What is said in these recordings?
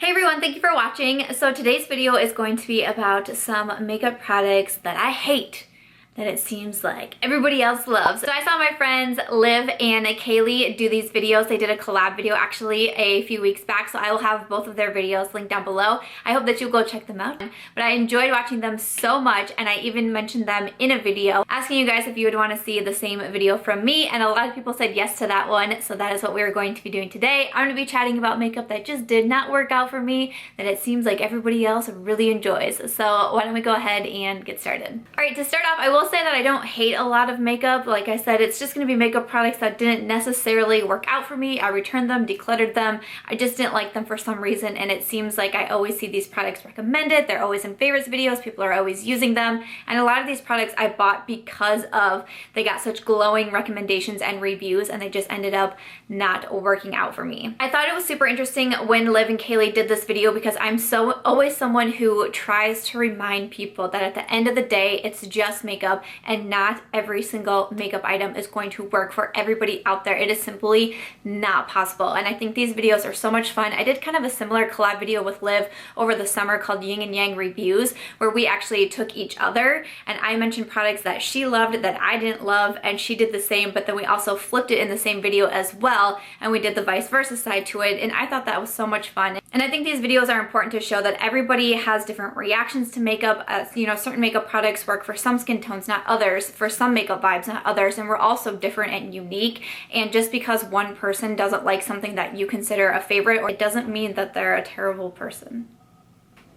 Hey everyone, thank you for watching. So today's video is going to be about some makeup products that I hate that it seems like everybody else loves. So I saw my friends Liv and Kaily do these videos. They did a collab video actually a few weeks back, so I will have both of their videos linked down below. I hope that you'll go check them out. But I enjoyed watching them so much, and I even mentioned them in a video asking you guys if you would want to see the same video from me, and a lot of people said yes to that one, so that is what we're going to be doing today. I'm going to be chatting about makeup that just did not work out for me, that it seems like everybody else really enjoys. So why don't we go ahead and get started. Alright, to start off, I will say that I don't hate a lot of makeup. Like I said, it's just going to be makeup products that didn't necessarily work out for me. I returned them, decluttered them. I just didn't like them for some reason, and it seems like I always see these products recommended. They're always in favorites videos. People are always using them, and a lot of these products I bought because of they got such glowing recommendations and reviews, and they just ended up not working out for me. I thought it was super interesting when Liv and Kaily did this video because I'm always someone who tries to remind people that at the end of the day, it's just makeup, and not every single makeup item is going to work for everybody out there. It is simply not possible, and I think these videos are so much fun. I did kind of a similar collab video with Liv over the summer called Yin and Yang Reviews, where we actually took each other and I mentioned products that she loved that I didn't love, and she did the same, but then we also flipped it in the same video as well, and we did the vice versa side to it, and I thought that was so much fun. And I think these videos are important to show that everybody has different reactions to makeup. You know, certain makeup products work for some skin tones, not others, for some makeup vibes, not others, and we're all so different and unique. And just because one person doesn't like something that you consider a favorite, or it doesn't mean that they're a terrible person.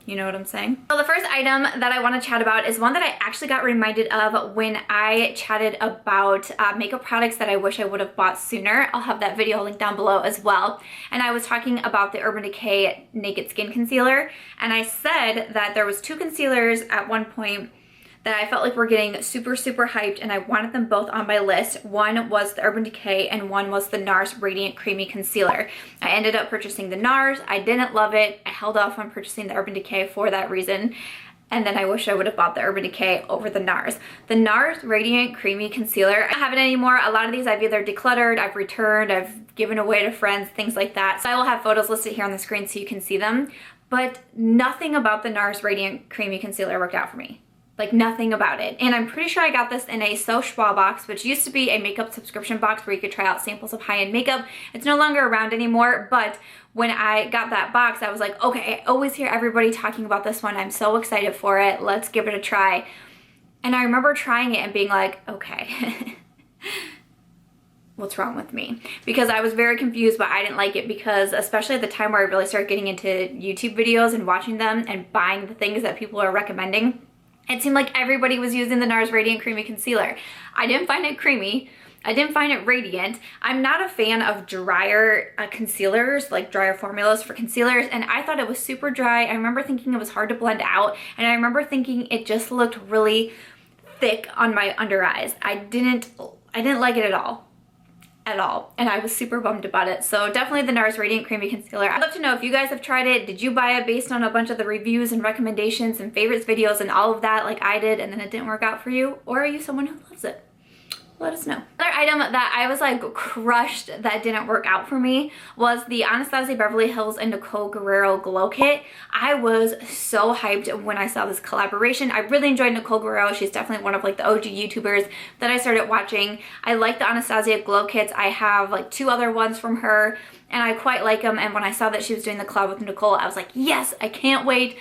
You know what I'm saying? So the first item that I want to chat about is one that I actually got reminded of when I chatted about makeup products that I wish I would have bought sooner. I'll have that video linked down below as well. And I was talking about the Urban Decay Naked Skin Concealer, and I said that there was two concealers at one point that I felt like were getting super hyped, and I wanted them both on my list. One was the Urban Decay and one was the Nars Radiant Creamy Concealer. I ended up purchasing the Nars. I didn't love it. I held off on purchasing the Urban Decay for that reason. And then I wish I would have bought the Urban Decay over the Nars. The Nars Radiant Creamy Concealer, I don't have it anymore. A lot of these I've either decluttered, I've returned, I've given away to friends, things like that. So I will have photos listed here on the screen so you can see them. But nothing about the Nars Radiant Creamy Concealer worked out for me. Like, nothing about it. And I'm pretty sure I got this in a So Schwa box, which used to be a makeup subscription box where you could try out samples of high-end makeup. It's no longer around anymore, but when I got that box, I was like, okay, I always hear everybody talking about this one. I'm so excited for it. Let's give it a try. And I remember trying it and being like, okay, what's wrong with me? Because I was very confused, but I didn't like it because, especially at the time where I really started getting into YouTube videos and watching them and buying the things that people are recommending, it seemed like everybody was using the Nars Radiant Creamy Concealer. I didn't find it creamy. I didn't find it radiant. I'm not a fan of drier concealers, like drier formulas for concealers, and I thought it was super dry. I remember thinking it was hard to blend out, and I remember thinking it just looked really thick on my under eyes. I didn't like it at all. And I was super bummed about it. So definitely the Nars Radiant Creamy Concealer. I'd love to know if you guys have tried it. Did you buy it based on a bunch of the reviews and recommendations and favorites videos and all of that like I did, and then it didn't work out for you? Or are you someone who loves it? Let us know. Another item that I was like crushed that didn't work out for me was the Anastasia Beverly Hills and Nicole Guerriero Glow Kit. I was so hyped when I saw this collaboration. I really enjoyed Nicole Guerriero. She's definitely one of like the OG YouTubers that I started watching. I like the Anastasia Glow Kits. I have like 2 other ones from her, and I quite like them. And when I saw that she was doing the collab with Nicole, I was like, yes, I can't wait.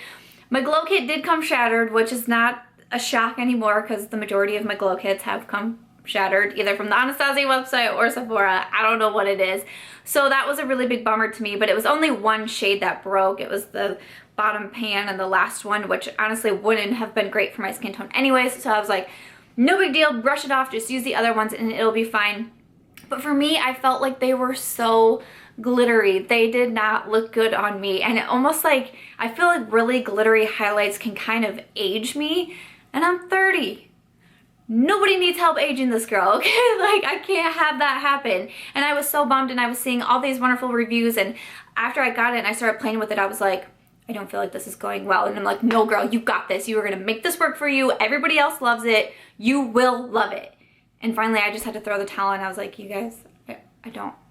My glow kit did come shattered, which is not a shock anymore because the majority of my glow kits have come shattered, either from the Anastasia website or Sephora. I don't know what it is. So that was a really big bummer to me, but it was only one shade that broke. It was the bottom pan and the last one, which honestly wouldn't have been great for my skin tone anyways. So I was like, no big deal, brush it off, just use the other ones and it'll be fine. But for me, I felt like they were so glittery. They did not look good on me, and it almost like, I feel like really glittery highlights can kind of age me, and I'm 30. Nobody needs help aging this girl, okay? Like, I can't have that happen. And I was so bummed, and I was seeing all these wonderful reviews, and after I got it and I started playing with it, I was like, I don't feel like this is going well. And I'm like, no girl, you got this. You are gonna make this work for you. Everybody else loves it. You will love it. And finally I just had to throw the towel in. I was like, you guys,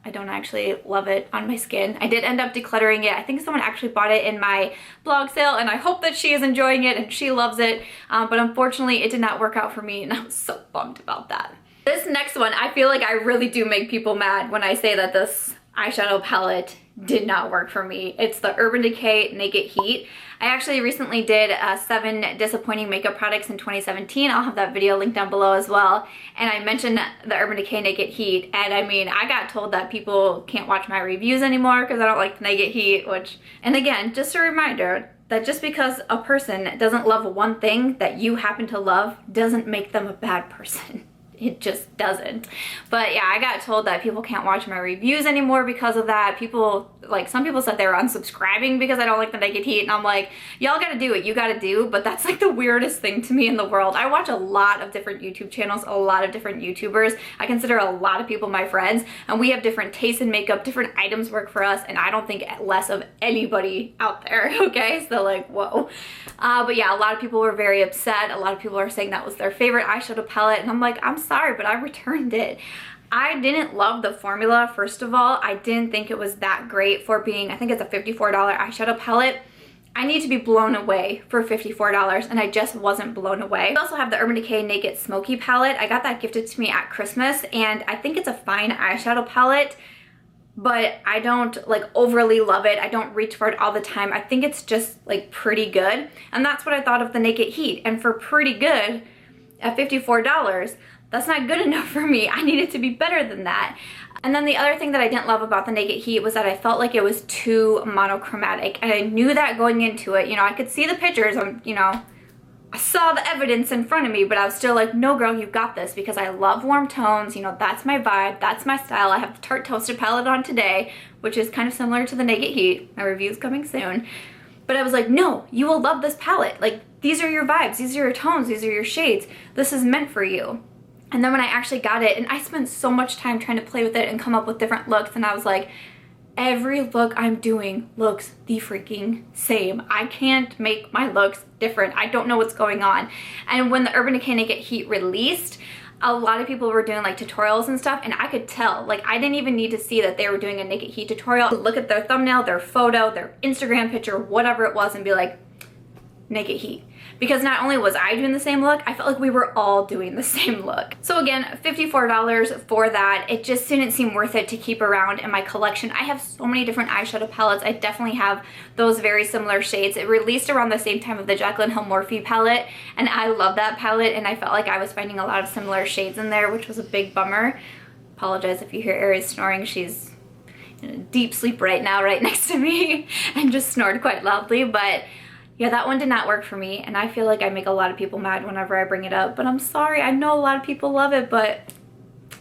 I don't actually love it on my skin. I did end up decluttering it. I think someone actually bought it in my blog sale, and I hope that she is enjoying it and she loves it. But unfortunately, it did not work out for me, and I was so bummed about that. This next one, I feel like I really do make people mad when I say that this eyeshadow palette did not work for me. It's the Urban Decay Naked Heat. I actually recently did 7 disappointing makeup products in 2017. I'll have that video linked down below as well. And I mentioned the Urban Decay Naked Heat, and I mean, I got told that people can't watch my reviews anymore because I don't like the Naked Heat, which, and again, just a reminder that just because a person doesn't love one thing that you happen to love doesn't make them a bad person. It just doesn't. But yeah, I got told that people can't watch my reviews anymore because of that. People, like, some people said they were unsubscribing because I don't like the Naked Heat, and I'm like, y'all gotta do what you gotta do, but that's like the weirdest thing to me in the world. I watch a lot of different YouTube channels, a lot of different YouTubers. I consider a lot of people my friends, and we have different tastes in makeup, different items work for us, and I don't think less of anybody out there, okay? So like, whoa. But yeah, a lot of people were very upset. A lot of people are saying that was their favorite eyeshadow palette, and I'm like, I'm sorry, but I returned it. I didn't love the formula, first of all. I didn't think it was that great for being, I think it's a $54 eyeshadow palette. I need to be blown away for $54, and I just wasn't blown away. I also have the Urban Decay Naked Smoky palette. I got that gifted to me at Christmas, and I think it's a fine eyeshadow palette, but I don't like overly love it. I don't reach for it all the time. I think it's just like pretty good, and that's what I thought of the Naked Heat. And for pretty good at $54, that's not good enough for me. I need it to be better than that. And then the other thing that I didn't love about the Naked Heat was that I felt like it was too monochromatic, and I knew that going into it. You know, I could see the pictures, you know, I saw the evidence in front of me, but I was still like, no girl, you got this, because I love warm tones. You know, that's my vibe, that's my style. I have the Tarte Toasted palette on today, which is kind of similar to the Naked Heat. My review's coming soon. But I was like, no, you will love this palette. Like, these are your vibes, these are your tones, these are your shades. This is meant for you. And then when I actually got it, and I spent so much time trying to play with it and come up with different looks, and I was like, every look I'm doing looks the freaking same. I can't make my looks different. I don't know what's going on. And when the Urban Decay Naked Heat released, a lot of people were doing like tutorials and stuff, and I could tell. Like, I didn't even need to see that they were doing a Naked Heat tutorial. Look at their thumbnail, their photo, their Instagram picture, whatever it was, and be like, Naked Heat. Because not only was I doing the same look, I felt like we were all doing the same look. So again, $54 for that. It just didn't seem worth it to keep around in my collection. I have so many different eyeshadow palettes. I definitely have those very similar shades. It released around the same time of the Jaclyn Hill Morphe palette, and I love that palette, and I felt like I was finding a lot of similar shades in there, which was a big bummer. Apologize if you hear Aries snoring. She's in a deep sleep right now, right next to me, and just snored quite loudly, but yeah, that one did not work for me, and I feel like I make a lot of people mad whenever I bring it up, but I'm sorry. I know a lot of people love it, but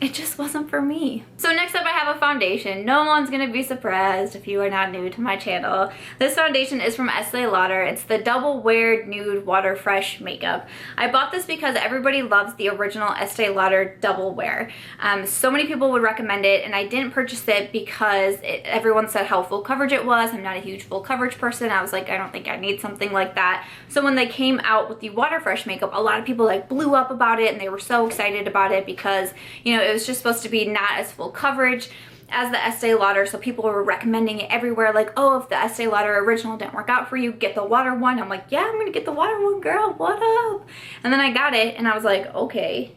it just wasn't for me. So next up, I have a foundation. No one's gonna be surprised if you are not new to my channel. This foundation is from Estee Lauder. It's the Double Wear Nude Water Fresh Makeup. I bought this because everybody loves the original Estee Lauder Double Wear. So many people would recommend it, and I didn't purchase it because everyone said how full coverage it was. I'm not a huge full coverage person. I was like, I don't think I need something like that. So when they came out with the Water Fresh makeup, a lot of people like blew up about it, and they were so excited about it because, you know, it was just supposed to be not as full coverage as the Estee Lauder, so people were recommending it everywhere, like, oh, if the Estee Lauder original didn't work out for you, get the water one. I'm like, yeah, I'm gonna get the water one, girl, what up? And then I got it, and I was like, okay,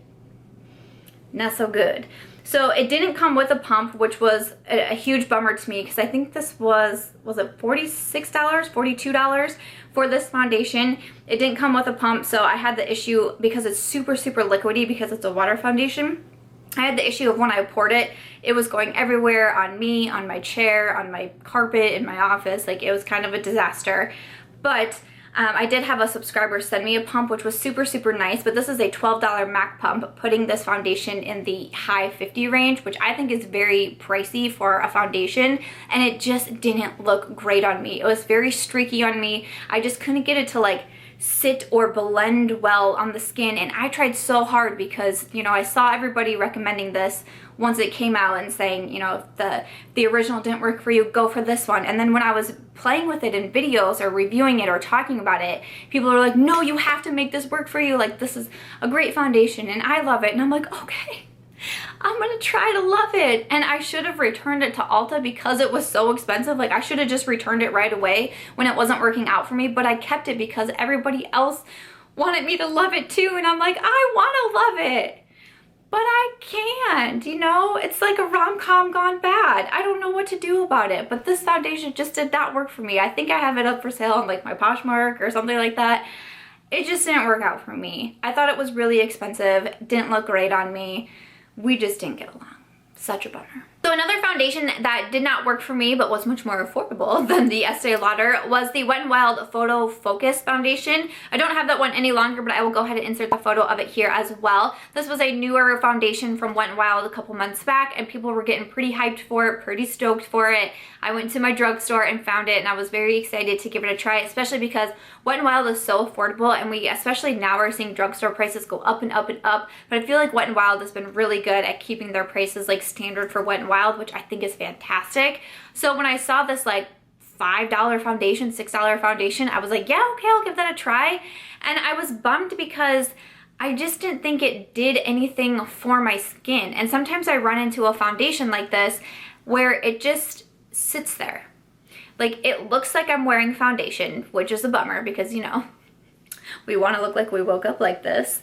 not so good. So it didn't come with a pump, which was a huge bummer to me, because I think this was it $46, $42 for this foundation. It didn't come with a pump, so I had the issue, because it's super, super liquidy, because it's a water foundation. I had the issue of when I poured it, it was going everywhere on me, on my chair, on my carpet, in my office. Like, it was kind of a disaster. But I did have a subscriber send me a pump, which was super, super nice. But this is a $12 MAC pump, putting this foundation in the high 50 range, which I think is very pricey for a foundation. And it just didn't look great on me. It was very streaky on me. I just couldn't get it to like sit or blend well on the skin, and I tried so hard because, you know, I saw everybody recommending this once it came out and saying, you know, if the original didn't work for you, go for this one. And then when I was playing with it in videos or reviewing it or talking about it, people were like, no, you have to make this work for you, like, this is a great foundation and I love it. And I'm like, okay, I'm gonna try to love it. And I should have returned it to Ulta because it was so expensive. Like, I should have just returned it right away when it wasn't working out for me, but I kept it because everybody else wanted me to love it too. And I'm like, I wanna love it, but I can't, you know? It's like a rom-com gone bad. I don't know what to do about it, but this foundation just did not work for me. I think I have it up for sale on like my Poshmark or something like that. It just didn't work out for me. I thought it was really expensive, didn't look great on me. We just didn't get along. Such a bummer. So another foundation that did not work for me but was much more affordable than the Estee Lauder was the Wet n Wild Photo Focus Foundation. I don't have that one any longer, but I will go ahead and insert the photo of it here as well. This was a newer foundation from Wet n Wild a couple months back, and people were getting pretty hyped for it, pretty stoked for it. I went to my drugstore and found it, and I was very excited to give it a try, especially because Wet n Wild is so affordable, and we, especially now, are seeing drugstore prices go up and up and up, but I feel like Wet n Wild has been really good at keeping their prices like standard for Wet n Wild, which I think is fantastic. So when I saw this like $5 foundation, $6 foundation, I was like, yeah, okay, I'll give that a try. And I was bummed because I just didn't think it did anything for my skin. And sometimes I run into a foundation like this where it just sits there. Like, it looks like I'm wearing foundation, which is a bummer because, you know, we want to look like we woke up like this.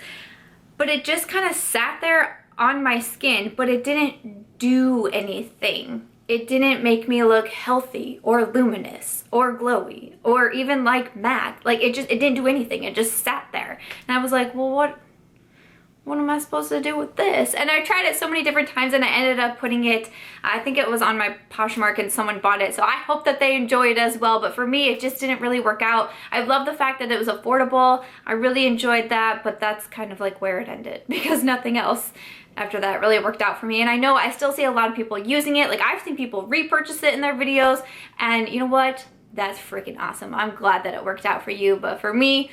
But it just kind of sat there on my skin, but it didn't do anything. It didn't make me look healthy or luminous or glowy or even like matte. Like, it didn't do anything. It just sat there. And I was like, well, what am I supposed to do with this? And I tried it so many different times, and I ended up putting it, I think it was on my Poshmark and someone bought it. So I hope that they enjoy it as well. But for me, it just didn't really work out. I love the fact that it was affordable. I really enjoyed that, but that's kind of like where it ended because nothing else after that really worked out for me. And I know I still see a lot of people using it. Like, I've seen people repurchase it in their videos, and you know what? That's freaking awesome. I'm glad that it worked out for you, but for me,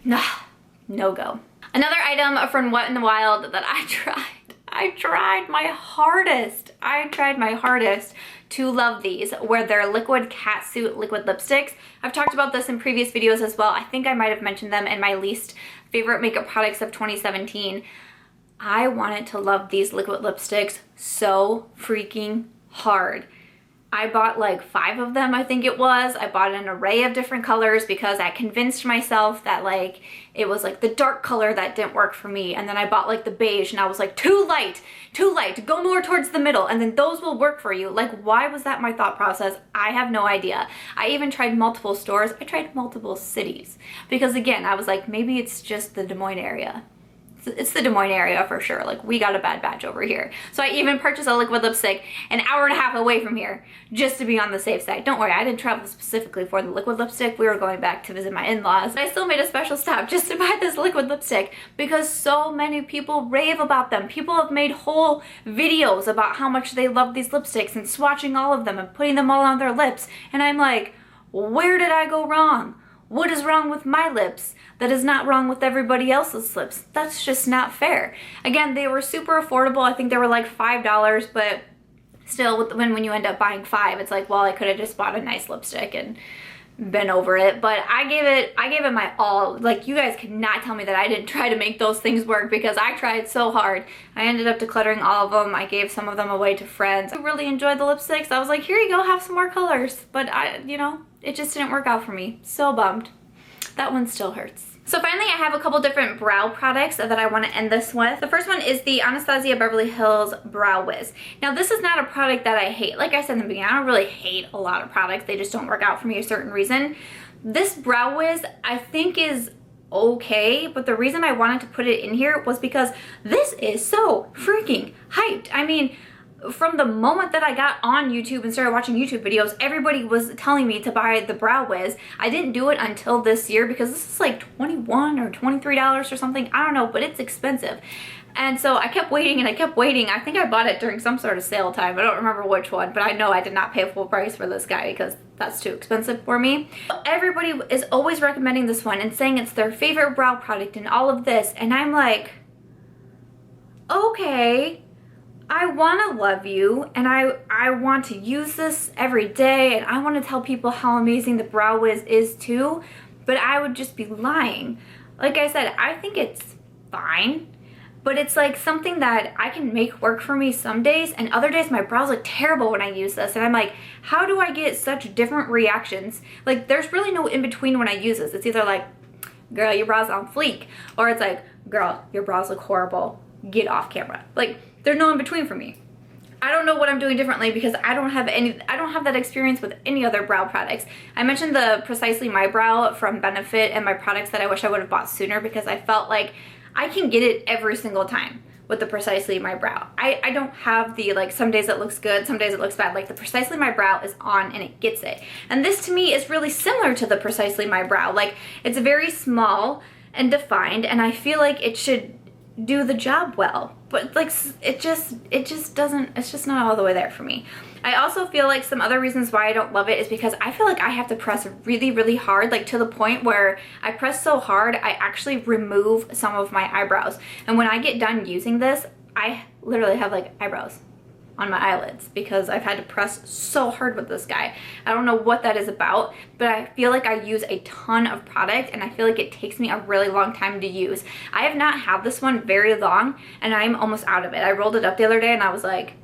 nah, no go. Another item from Wet n Wild that I tried my hardest. I tried my hardest to love these, were their liquid Catsuit liquid lipsticks. I've talked about this in previous videos as well. I think I might have mentioned them in my least favorite makeup products of 2017. I wanted to love these liquid lipsticks so freaking hard. I bought like 5 of them, I think it was. I bought an array of different colors because I convinced myself that like it was like the dark color that didn't work for me. And then I bought like the beige, and I was like, too light, go more towards the middle, and then those will work for you. Like, why was that my thought process? I have no idea. I even tried multiple stores. I tried multiple cities because, again, I was like, maybe it's just the Des Moines area. It's the Des Moines area for sure. Like, we got a bad batch over here. So I even purchased a liquid lipstick an hour and a half away from here just to be on the safe side. Don't worry, I didn't travel specifically for the liquid lipstick. We were going back to visit my in-laws. I still made a special stop just to buy this liquid lipstick because so many people rave about them. People have made whole videos about how much they love these lipsticks and swatching all of them and putting them all on their lips. And I'm like, where did I go wrong? What is wrong with my lips that is not wrong with everybody else's lips? That's just not fair. Again, they were super affordable. I think they were like $5, but still, when you end up buying 5, it's like, well, I could have just bought a nice lipstick and been over it. But I gave it my all. Like, you guys cannot tell me that I didn't try to make those things work because I tried so hard. I ended up decluttering all of them. I gave some of them away to friends. I really enjoyed the lipsticks. I was like, here you go, have some more colors. But you know, it just didn't work out for me. So bummed. That one still hurts. So finally, I have a couple different brow products that I want to end this with. The first one is the Anastasia Beverly Hills Brow Wiz. Now, this is not a product that I hate. Like I said in the beginning, I don't really hate a lot of products. They just don't work out for me a certain reason. This Brow Wiz, I think, is okay, but the reason I wanted to put it in here was because this is so freaking hyped. I mean, from the moment that I got on YouTube and started watching YouTube videos, everybody was telling me to buy the Brow Wiz. I didn't do it until this year because this is like $21 or $23 or something. I don't know, but it's expensive. And so I kept waiting and I kept waiting. I think I bought it during some sort of sale time. I don't remember which one, but I know I did not pay full price for this guy because that's too expensive for me. Everybody is always recommending this one and saying it's their favorite brow product and all of this. And I'm like, okay, I want to love you, and I want to use this every day, and I want to tell people how amazing the Brow Wiz is too, but I would just be lying. Like I said, I think it's fine. but it's like something that I can make work for me some days, and other days my brows look terrible when I use this, and I'm like, how do I get such different reactions? Like, there's really no in between when I use this. It's either like, girl, your brows on fleek, or it's like, girl, your brows look horrible, get off camera. Like, there's no in between for me. I don't know what I'm doing differently because I don't have that experience with any other brow products. I mentioned the Precisely My Brow from Benefit and my products that I wish I would have bought sooner, because I felt like I can get it every single time with the Precisely My Brow. I don't have the, like, some days it looks good, some days it looks bad. Like, the Precisely My Brow is on and it gets it. And this to me is really similar to the Precisely My Brow. Like, it's very small and defined, and I feel like it should do the job well, but like it just doesn't, it's just not all the way there for me. I also feel like some other reasons why I don't love it is because I feel like I have to press really, really hard, like to the point where I press so hard I actually remove some of my eyebrows. And when I get done using this, I literally have like eyebrows on my eyelids because I've had to press so hard with this guy. I don't know what that is about, but I feel like I use a ton of product and I feel like it takes me a really long time to use. I have not had this one very long and I'm almost out of it. I rolled it up the other day and I was like,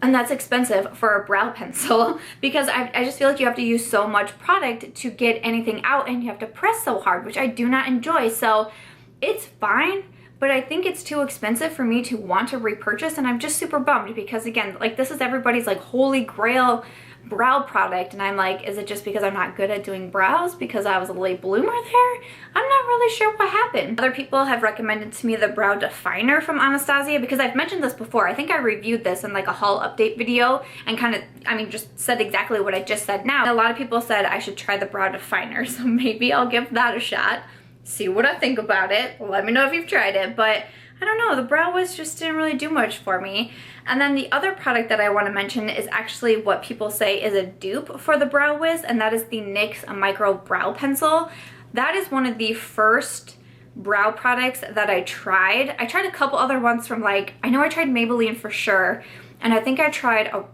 and that's expensive for a brow pencil because I just feel like you have to use so much product to get anything out and you have to press so hard, which I do not enjoy. So it's fine, but I think it's too expensive for me to want to repurchase, and I'm just super bummed because, again, like, this is everybody's like holy grail brow product, and I'm like, is it just because I'm not good at doing brows because I was a late bloomer there? I'm not really sure what happened. Other people have recommended to me the brow definer from Anastasia because I've mentioned this before. I think I reviewed this in like a haul update video and kind of, I mean, just said exactly what I just said now. And a lot of people said I should try the brow definer, so maybe I'll give that a shot. See what I think about it. Let me know if you've tried it, but I don't know, the Brow Wiz just didn't really do much for me. And then the other product that I want to mention is actually what people say is a dupe for the Brow Wiz, and that is the NYX Micro Brow Pencil. That is one of the first brow products that I tried. I tried a couple other ones from, like, I know I tried Maybelline for sure, and I think I tried a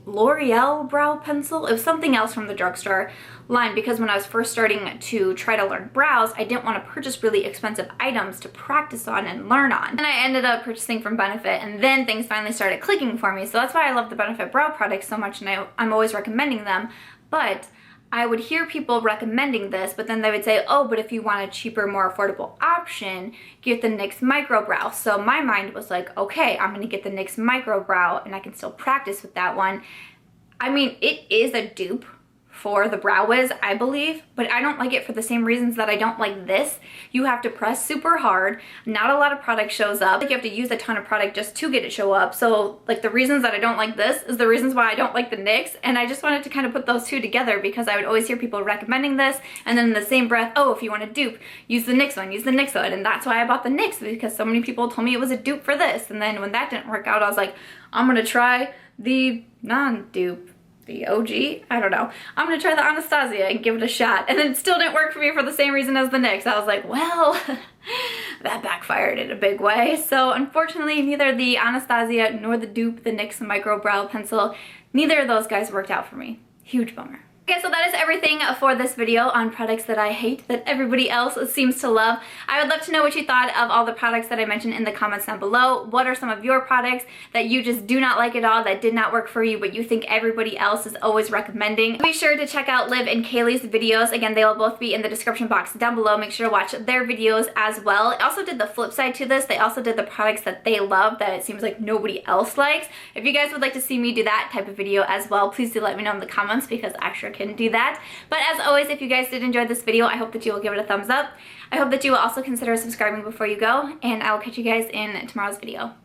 L'Oreal brow pencil. It was something else from the drugstore line because when I was first starting to try to learn brows, I didn't want to purchase really expensive items to practice on and learn on. And I ended up purchasing from Benefit, and then things finally started clicking for me. So that's why I love the Benefit brow products so much, and I'm always recommending them. But I would hear people recommending this, but then they would say, oh, but if you want a cheaper, more affordable option, get the NYX Micro Brow. So my mind was like, okay, I'm gonna get the NYX Micro Brow and I can still practice with that one. I mean, it is a dupe for the Brow Wiz, I believe, but I don't like it for the same reasons that I don't like this. You have to press super hard. Not a lot of product shows up. Like, you have to use a ton of product just to get it show up. So like the reasons that I don't like this is the reasons why I don't like the NYX, and I just wanted to kind of put those two together because I would always hear people recommending this, and then in the same breath, oh, if you want to dupe, use the NYX one, use the NYX one, and that's why I bought the NYX, because so many people told me it was a dupe for this. And then when that didn't work out, I was like, I'm gonna try the non-dupe, the OG, I don't know. I'm gonna try the Anastasia and give it a shot. And then it still didn't work for me for the same reason as the NYX. I was like, well, that backfired in a big way. So unfortunately, neither the Anastasia nor the dupe, the NYX Micro Brow Pencil, neither of those guys worked out for me. Huge bummer. Okay, so that is everything for this video on products that I hate that everybody else seems to love. I would love to know what you thought of all the products that I mentioned in the comments down below. What are some of your products that you just do not like at all, that did not work for you, but you think everybody else is always recommending? Be sure to check out Liv and Kaily's videos. Again, they will both be in the description box down below. Make sure to watch their videos as well. I also did the flip side to this. They also did the products that they love that it seems like nobody else likes. If you guys would like to see me do that type of video as well, please do let me know in the comments because I sure can do that. But as always, if you guys did enjoy this video, I hope that you will give it a thumbs up. I hope that you will also consider subscribing before you go, and I will catch you guys in tomorrow's video.